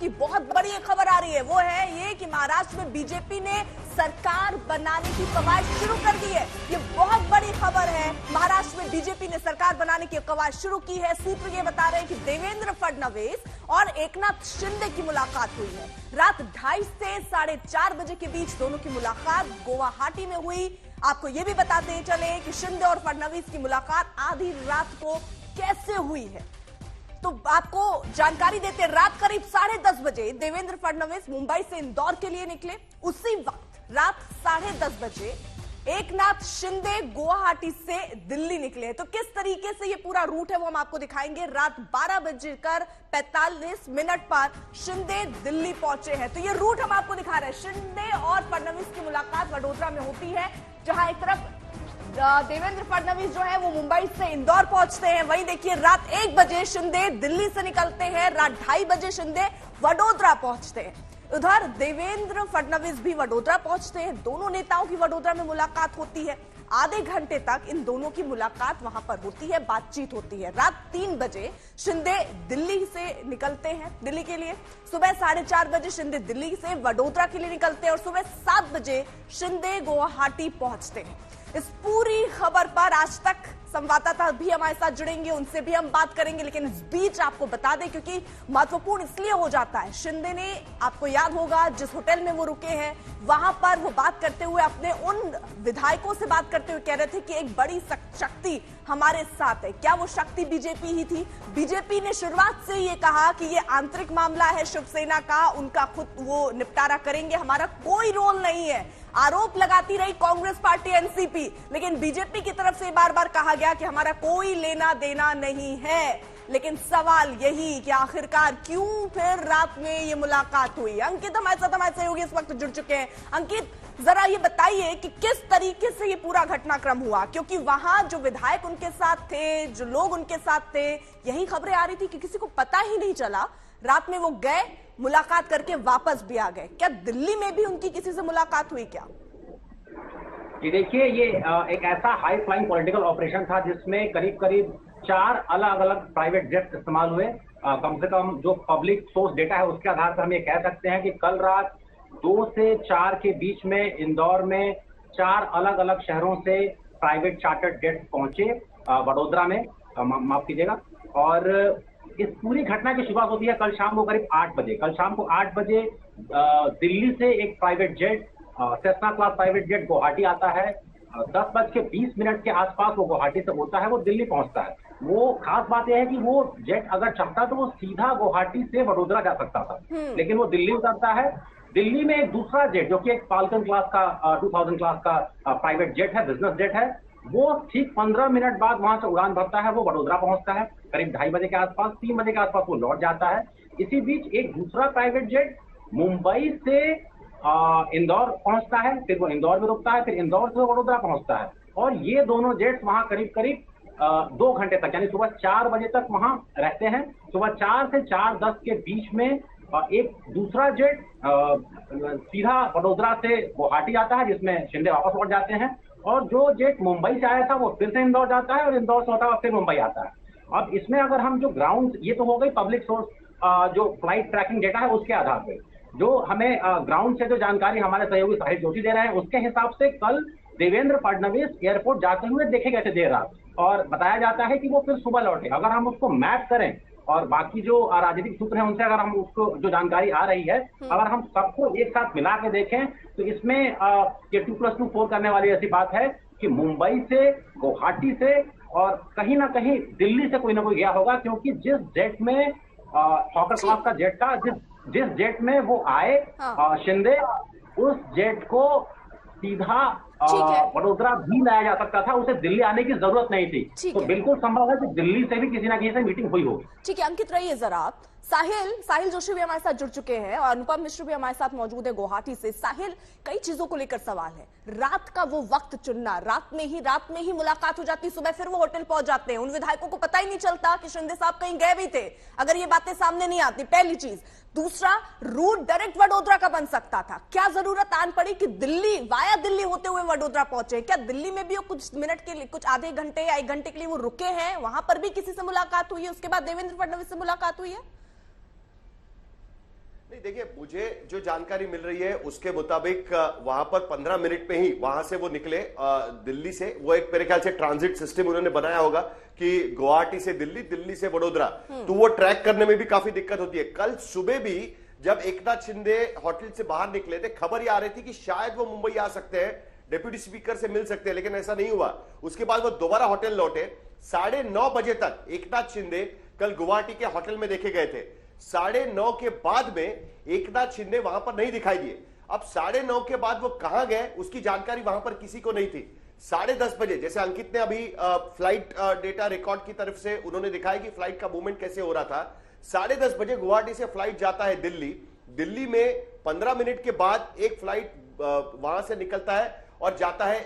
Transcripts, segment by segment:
की बहुत बड़ी खबर आ रही है, वो है ये कि महाराष्ट्र में बीजेपी ने सरकार बनाने की कवायद शुरू कर दी है। ये बहुत बड़ी खबर है। महाराष्ट्र में बीजेपी ने सरकार बनाने की कवायद शुरू की है। सूत्र ये बता रहे हैं कि देवेंद्र फडणवीस और एकनाथ शिंदे की मुलाकात हुई है। रात 2:30 से 4:30 बजे के बीच दोनों की मुलाकात गुवाहाटी में हुई। आपको ये भी बताते चले कि शिंदे और फडणवीस की मुलाकात आधी रात को कैसे हुई है, तो आपको जानकारी देते हैं। रात करीब 10:30 बजे देवेंद्र फडणवीस मुंबई से इंदौर के लिए निकले। उसी वक्त रात 10:30 बजे एकनाथ शिंदे गुवाहाटी से दिल्ली निकले। तो किस तरीके से ये पूरा रूट है वो हम आपको दिखाएंगे। रात 12:45 पर शिंदे दिल्ली पहुंचे हैं। तो ये रूट हम आपको दिखा रहे हैं। शिंदे और फडणवीस की मुलाकात वडोदरा में होती है, जहां एक तरफ देवेंद्र फडणवीस जो है वो मुंबई से इंदौर पहुंचते हैं। वहीं देखिए रात 1 बजे शिंदे दिल्ली से निकलते हैं। रात 2:30 बजे शिंदे वडोदरा पहुंचते हैं। उधर देवेंद्र फडणवीस भी वडोदरा पहुंचते हैं। दोनों नेताओं की वडोदरा में मुलाकात होती है। आधे घंटे तक इन दोनों की मुलाकात वहां पर होती है, बातचीत होती है। रात 3 बजे शिंदे दिल्ली से निकलते हैं दिल्ली के लिए। सुबह 4:30 बजे शिंदे दिल्ली से वडोदरा के लिए निकलते हैं और सुबह 7 बजे शिंदे गुवाहाटी पहुंचते हैं। इस पूरी खबर पर आज तक संवाददाता भी हमारे साथ जुड़ेंगे, उनसे भी हम बात करेंगे। लेकिन इस बीच आपको बता दें, क्योंकि महत्वपूर्ण इसलिए हो जाता है, शिंदे ने, आपको याद होगा, जिस होटल में वो रुके हैं वहां पर वो बात करते हुए अपने उन विधायकों से बात करते हुए कह रहे थे कि एक बड़ी शक्ति हमारे साथ है। क्या वो शक्ति बीजेपी ही थी? बीजेपी ने शुरुआत से ये कहा कि ये आंतरिक मामला है शिवसेना का, उनका खुद वो निपटारा करेंगे, हमारा कोई रोल नहीं है। आरोप लगाती रही कांग्रेस पार्टी एनसीपी, लेकिन बीजेपी की तरफ से बार बार कहा गया कि हमारा कोई लेना देना नहीं है। लेकिन सवाल यही कि आखिरकार क्यों फिर रात में ये मुलाकात हुई। अंकित हमारे साथ सहयोगी इस वक्त जुड़ चुके हैं। अंकित, जरा ये बताइए कि किस तरीके से ये पूरा घटनाक्रम हुआ, क्योंकि वहां जो विधायक उनके साथ थे, जो लोग उनके साथ थे, यही खबरें आ रही थी कि किसी को पता ही नहीं चला। रात में वो गए, मुलाकात करके वापस भी आ गए। क्या दिल्ली में भी उनकी किसी से मुलाकात हुई क्या? जी देखिए, ये एक ऐसा हाई फ्लाइंग पॉलिटिकल ऑपरेशन था जिसमें करीब करीब 4 अलग अलग प्राइवेट जेट इस्तेमाल हुए। कम से कम जो पब्लिक सोर्स डेटा है उसके आधार पर हम ये कह सकते हैं कि कल रात 2 से 4 के बीच में इंदौर में 4 अलग अलग शहरों से प्राइवेट चार्टर्ड जेट पहुंचे वडोदरा में, माफ कीजिएगा। और इस पूरी घटना की शुरुआत होती है कल शाम को करीब 8 बजे। कल शाम को 8 बजे दिल्ली से एक private jet, Cessna class private jet Guwahati आता है। 10:20 के आसपास वो गुवाहाटी से होता है, वो दिल्ली पहुंचता है। वो खास बात यह है कि वो जेट अगर चाहता तो वो सीधा गुवाहाटी से वडोदरा जा सकता था, लेकिन वो दिल्ली उतरता है। दिल्ली में एक दूसरा जेट जो कि एक फाल्कन क्लास का 2000 क्लास का प्राइवेट जेट है, बिजनेस जेट है, वो ठीक 15 मिनट बाद वहां से उड़ान भरता है, वो वडोदरा पहुंचता है करीब 2:30 बजे के आसपास। 3 बजे के आसपास वो लौट जाता है। इसी बीच एक दूसरा प्राइवेट जेट मुंबई से इंदौर पहुंचता है, फिर वो इंदौर में रुकता है, फिर इंदौर से वडोदरा पहुंचता है। और ये दोनों जेट्स वहां करीब करीब 2 घंटे तक, यानी सुबह 4 बजे तक वहां रहते हैं। सुबह 4 से 4:10 के बीच में एक दूसरा जेट सीधा वडोदरा से गुवाहाटी आता है, जिसमें शिंदे वापस लौट जाते हैं। और जो जेट मुंबई से आया था वो फिर से इंदौर जाता है और इंदौर से होता हुआ फिर मुंबई आता है। अब इसमें अगर हम जो ग्राउंड, ये तो हो गई पब्लिक सोर्स जो फ्लाइट ट्रैकिंग डेटा है उसके आधार पे, जो हमें ग्राउंड से जो जानकारी हमारे सहयोगी साहिल जोशी दे रहे हैं उसके हिसाब से कल देवेंद्र फडणवीस एयरपोर्ट जाते हुए देखे गए थे देर रात, और बताया जाता है कि वो फिर सुबह लौटे। अगर हम उसको मैप करें और बाकी जो राजनीतिक सूत्र हैं उनसे अगर हम उसको जो जानकारी आ रही है, अगर हम सबको एक साथ मिला के देखें तो इसमें ये 2+2 4 करने वाली ऐसी बात है कि मुंबई से, गुवाहाटी से और कहीं ना कहीं दिल्ली से कोई ना कोई गया होगा, क्योंकि जिस जेट में हॉकर क्लास का जेट था, जिस जेट में वो आए शिंदे, उस जेट को सीधा वडोदरा भी लाया जा सकता था, उसे दिल्ली आने की जरूरत नहीं थी। तो बिल्कुल संभव है कि दिल्ली से भी किसी ना किसी से मीटिंग हुई होगी। ठीक है अंकित, रहिए जरा आप। साहिल जोशी भी हमारे साथ जुड़ चुके हैं और अनुपम मिश्र भी हमारे साथ मौजूद है गुवाहाटी से। साहिल, कई चीजों को लेकर सवाल है। रात का वो वक्त चुनना, रात में ही मुलाकात हो जाती, सुबह फिर वो होटल पहुंच जाते हैं, उन विधायकों को पता ही नहीं चलता कि शिंदे साहब कहीं गए भी थे, अगर ये बातें सामने नहीं आती, पहली चीज। दूसरा, रूट डायरेक्ट वडोदरा का बन सकता था, क्या जरूरत आन पड़ी कि दिल्ली वाया दिल्ली होते हुए वडोदरा पहुंचे? क्या दिल्ली में भी वो कुछ मिनट के लिए, कुछ आधे घंटे या 1 घंटे के लिए वो रुके हैं, वहां पर भी किसी से मुलाकात हुई है, उसके बाद देवेंद्र फडणवीस से मुलाकात हुई है? नहीं, देखिए मुझे जो जानकारी मिल रही है उसके मुताबिक वहां पर 15 मिनट में ही वहां से वो निकले दिल्ली से। वो एक मेरे ख्याल से ट्रांजिट सिस्टम उन्होंने बनाया होगा कि गुवाहाटी से दिल्ली, दिल्ली से वडोदरा, तो वो ट्रैक करने में भी काफी दिक्कत होती है। कल सुबह भी जब एकनाथ शिंदे होटल से बाहर निकले थे, खबर ये आ रही थी कि शायद वो मुंबई आ सकते हैं, डिप्टी स्पीकर से मिल सकते हैं, लेकिन ऐसा नहीं हुआ। उसके बाद वो दोबारा होटल लौटे। 9:30 बजे तक एकनाथ शिंदे कल गुवाहाटी के होटल में देखे गए थे। 9:30 के बाद में एकनाथ शिंदे वहां पर नहीं दिखाई दिए। अब 9:30 के बाद वो कहां गए उसकी जानकारी वहां पर किसी को नहीं थी। 10:30 बजे, जैसे अंकित ने अभी फ्लाइट डेटा रिकॉर्ड की तरफ से उन्होंने दिखाया कि फ्लाइट का मूवमेंट कैसे हो रहा था। 10:30 बजे गुवाहाटी से फ्लाइट जाता है दिल्ली। दिल्ली में 15 मिनट के बाद एक फ्लाइट वहां से निकलता है और जाता है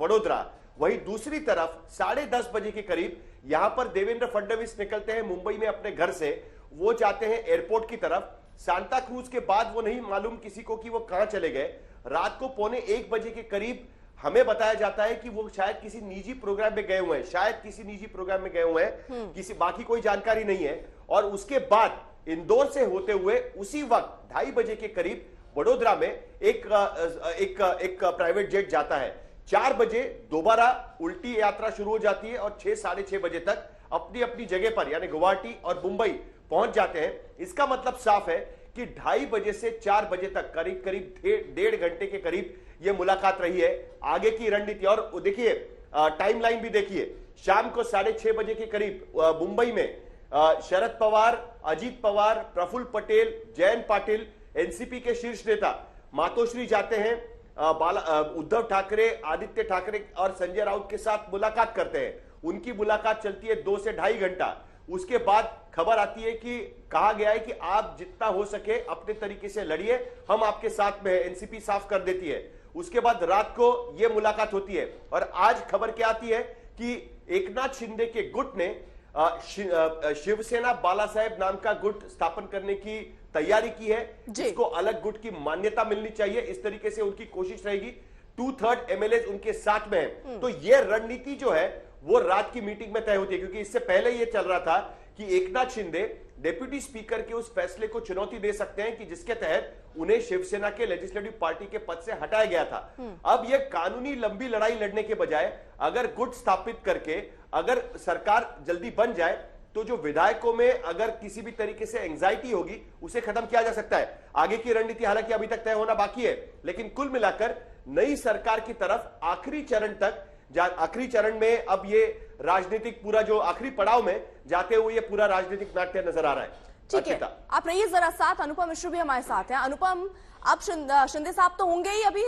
वडोदरा। वहीं दूसरी तरफ 10:30 बजे के करीब यहां पर देवेंद्र फडणवीस निकलते हैं मुंबई में अपने घर से। वो जाते हैं एयरपोर्ट की तरफ। सांता क्रूज के बाद वो नहीं मालूम किसी को कि वो कहां चले गए। रात को 1:45 बजे के करीब हमें बताया जाता है कि वो शायद किसी निजी प्रोग्राम में गए हुए हैं, शायद किसी निजी प्रोग्राम में गए हुए हैं, किसी बाकी कोई जानकारी नहीं है। और उसके बाद इंदौर से होते हुए उसी वक्त 2:30 बजे के करीब वडोदरा में एक प्राइवेट जेट जाता है। 4 बजे दोबारा उल्टी यात्रा शुरू हो जाती है और 6, साढ़े 6 बजे तक अपनी अपनी जगह पर यानी गुवाहाटी और मुंबई पहुंच जाते हैं। इसका मतलब साफ है कि 2:30 बजे से 4 बजे तक करीब करीब 1.5 घंटे के करीब यह मुलाकात रही है। आगे की रणनीति और देखिए टाइमलाइन भी देखिए। शाम को 6:30 बजे के करीब मुंबई में शरद पवार, अजीत पवार, प्रफुल्ल पटेल, जयंत पाटिल, एनसीपी के शीर्ष नेता मातोश्री जाते हैं। उद्धव ठाकरे, आदित्य ठाकरे और संजय राउत के साथ मुलाकात करते हैं। उनकी मुलाकात चलती है 2 से 2.5 घंटा। उसके बाद खबर आती है कि कहा गया है कि आप जितना हो सके अपने तरीके से लड़िए, हम आपके साथ में हैं। एनसीपी साफ कर देती है। उसके बाद रात को यह मुलाकात होती है और आज खबर क्या आती है कि एकनाथ शिंदे के गुट ने शिवसेना बाला साहेब नाम का गुट स्थापन करने की तैयारी की है, जिसको अलग गुट की मान्यता मिलनी चाहिए। इस तरीके से उनकी कोशिश रहेगी। 2/3 एमएलए उनके साथ में है। तो यह रणनीति जो है वो रात की मीटिंग में तय होती है, क्योंकि इससे पहले यह चल रहा था कि एकनाथ शिंदे डिप्टी स्पीकर के उस फैसले को चुनौती दे सकते हैं कि जिसके तहत उन्हें शिवसेना के लेजिस्लेटिव पार्टी के पद से हटाया गया था। अब यह कानूनी लंबी लड़ाई लड़ने के बजाय अगर गुट स्थापित करके अगर सरकार जल्दी बन जाए तो जो विधायकों में अगर किसी भी तरीके से एंजाइटी होगी उसे खत्म किया जा सकता है। आगे की रणनीति हालांकि अभी तक तय होना बाकी है, लेकिन कुल मिलाकर नई सरकार की तरफ आखिरी चरण में अब ये राजनीतिक पूरा जो आखिरी पड़ाव में जाते हुए ये पूरा राजनीतिक नाट्य नजर आ रहा है। ठीक है, आप रहिए जरा साथ। अनुपम मिश्र भी हमारे साथ हैं। अनुपम, आप शिंदे साहब तो होंगे ही अभी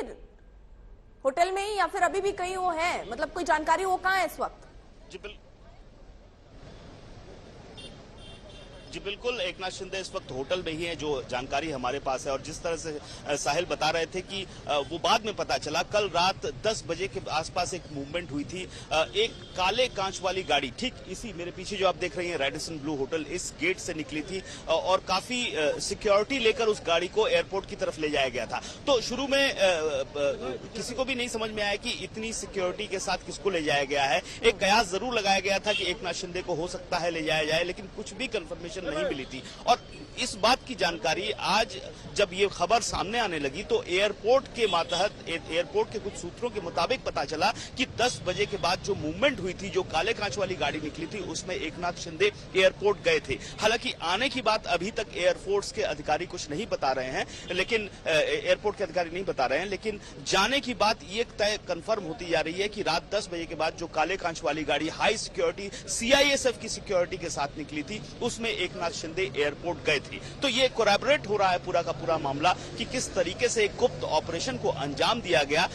होटल में ही या फिर अभी भी कहीं वो हैं, मतलब कोई जानकारी वो कहाँ है इस वक्त? जी बिल्कुल, एकनाथ शिंदे इस वक्त होटल में ही है, जो जानकारी हमारे पास है। और जिस तरह से साहिल बता रहे थे कि वो बाद में पता चला, कल रात 10 बजे के आसपास एक मूवमेंट हुई थी। एक काले कांच वाली गाड़ी ठीक इसी मेरे पीछे जो आप देख रही हैं रेडिसन ब्लू होटल, इस गेट से निकली थी और काफी सिक्योरिटी लेकर उस गाड़ी को एयरपोर्ट की तरफ ले जाया गया था। तो शुरू में किसी को भी नहीं समझ में आया कि इतनी सिक्योरिटी के साथ किसको ले जाया गया है। एक कयास जरूर लगाया गया था कि एकनाथ शिंदे को हो सकता है ले जाया जाए, लेकिन कुछ भी कंफर्मेशन नहीं मिली थी। और इस बात की जानकारी आज जब ये खबर सामने आने लगी तो एयरपोर्ट के मातहत एयरपोर्ट के कुछ सूत्रों के मुताबिक पता चला कि 10 बजे के बाद जो मूवमेंट हुई थी, जो काले कांच वाली गाड़ी निकली थी, उसमें एकनाथ शिंदे एयरपोर्ट गए थे। हालांकि आने की बात अभी तक एयरफोर्स के अधिकारी कुछ नहीं बता रहे हैं, लेकिन एयरपोर्ट के अधिकारी नहीं बता रहे हैं, लेकिन जाने की बात ये तय कंफर्म होती जा रही है कि रात 10 बजे के बाद जो काले कांच वाली गाड़ी हाई सिक्योरिटी सीआईएसएफ की सिक्योरिटी के साथ निकली थी, उसमें एकनाथ शिंदे एयरपोर्ट गए थे। तो ये कोलैबोरेट हो रहा है पूरा का पूरा मामला कि किस तरीके से एक गुप्त ऑपरेशन को अंजाम दिया गया,